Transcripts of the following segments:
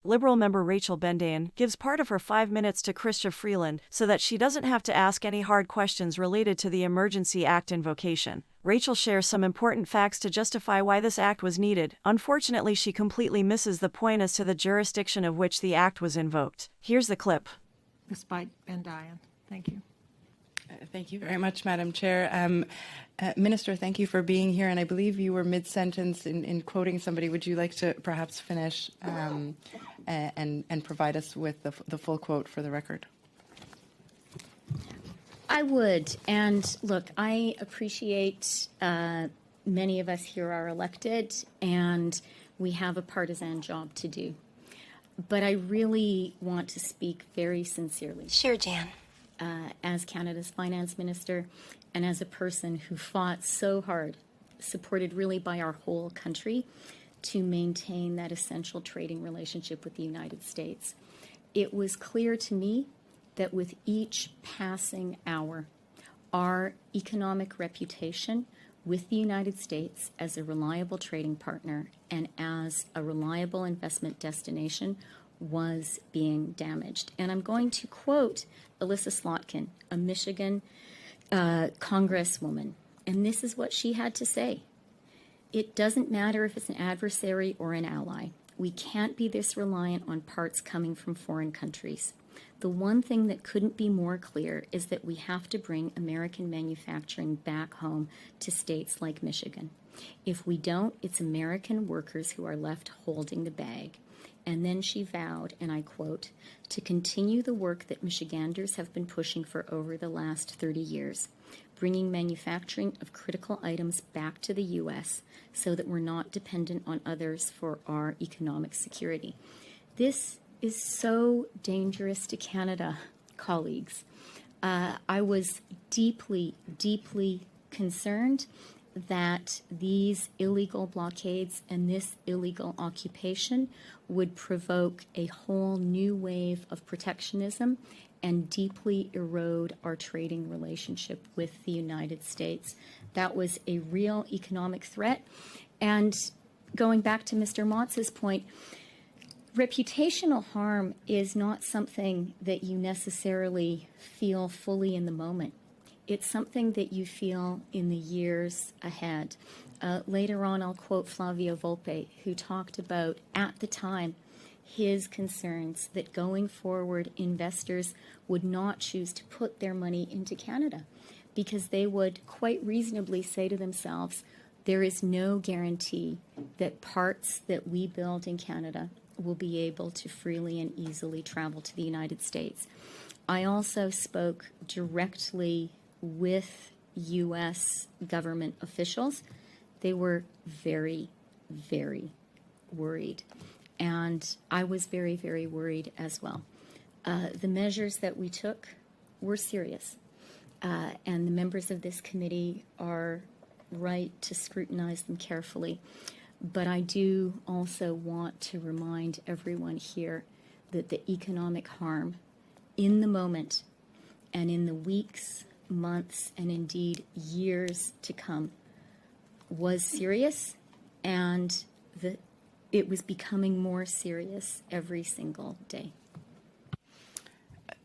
Liberal member Rachel Bendayan gives part of her 5 minutes to Chrystia Freeland so that she doesn't have to ask any hard questions related to the Emergency Act invocation. Rachel shares some important facts to justify why this act was needed. Unfortunately, she completely misses the point as to the jurisdiction of which the act was invoked. Here's the clip. Ms. Bendayan, thank you. Thank you very much, Madam Chair. Minister, thank you for being here. And I believe you were mid-sentence in quoting somebody. Would you like to perhaps finish and provide us with the full quote for the record? I would. And look, I appreciate many of us here are elected and we have a partisan job to do. But I really want to speak very sincerely. Sure, Jan. As Canada's finance minister and as a person who fought so hard, supported really by our whole country, to maintain that essential trading relationship with the United States. It was clear to me that with each passing hour, our economic reputation with the United States as a reliable trading partner and as a reliable investment destination was being damaged. And I'm going to quote Elissa Slotkin, a Michigan congresswoman, and this is what she had to say. It doesn't matter if it's an adversary or an ally. We can't be this reliant on parts coming from foreign countries. The one thing that couldn't be more clear is that we have to bring American manufacturing back home to states like Michigan. If we don't, it's American workers who are left holding the bag. And then she vowed, and I quote, to continue the work that Michiganders have been pushing for over the last 30 years, bringing manufacturing of critical items back to the U.S. so that we're not dependent on others for our economic security. This is so dangerous to Canada, colleagues. I was deeply, deeply concerned that these illegal blockades and this illegal occupation would provoke a whole new wave of protectionism and deeply erode our trading relationship with the United States. That was a real economic threat. And going back to Mr. Motz's point, reputational harm is not something that you necessarily feel fully in the moment. It's something that you feel in the years ahead. Later on, I'll quote Flavio Volpe, who talked about, at the time, his concerns that going forward, investors would not choose to put their money into Canada because they would quite reasonably say to themselves, there is no guarantee that parts that we build in Canada will be able to freely and easily travel to the United States. I also spoke directly with U.S. government officials. They were very, very worried. And I was very, very worried as well. The measures that we took were serious. And the members of this committee are right to scrutinize them carefully. But I do also want to remind everyone here that the economic harm in the moment and in the weeks, months, and indeed years to come was serious, and it was becoming more serious every single day.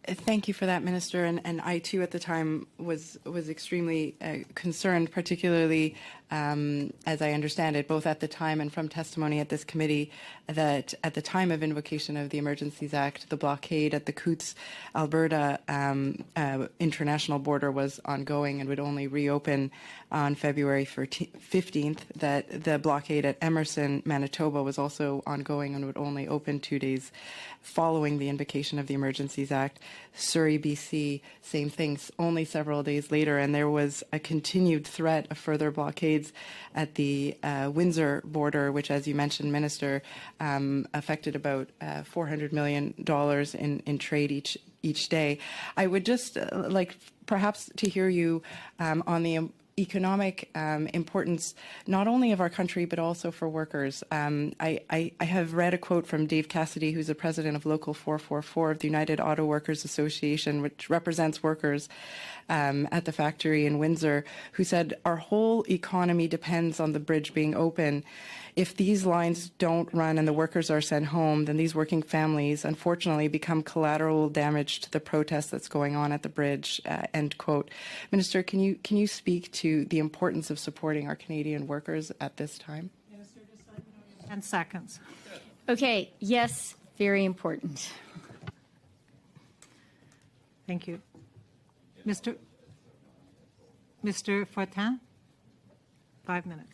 Thank you for that, Minister. And I, too, at the time was extremely concerned, particularly, as I understand it, both at the time and from testimony at this committee, that at the time of invocation of the Emergencies Act, the blockade at the Coutts, Alberta international border was ongoing and would only reopen on February 15th, that the blockade at Emerson, Manitoba was also ongoing and would only open 2 days following the invocation of the Emergencies Act. Surrey, BC, same things, only several days later, and there was a continued threat of further blockades at the Windsor border, which, as you mentioned, Minister, affected about $400 million in trade each day. I would just like perhaps to hear you on the economic importance, not only of our country, but also for workers. I have read a quote from Dave Cassidy, who's the president of Local 444 of the United Auto Workers Association, which represents workers at the factory in Windsor, who said, "Our whole economy depends on the bridge being open. If these lines don't run and the workers are sent home, then these working families, unfortunately, become collateral damage to the protest that's going on at the bridge." End quote. Minister, can you speak to the importance of supporting our Canadian workers at this time? 10 seconds. Okay, yes, very important. Thank you. Mr. Fortin, 5 minutes.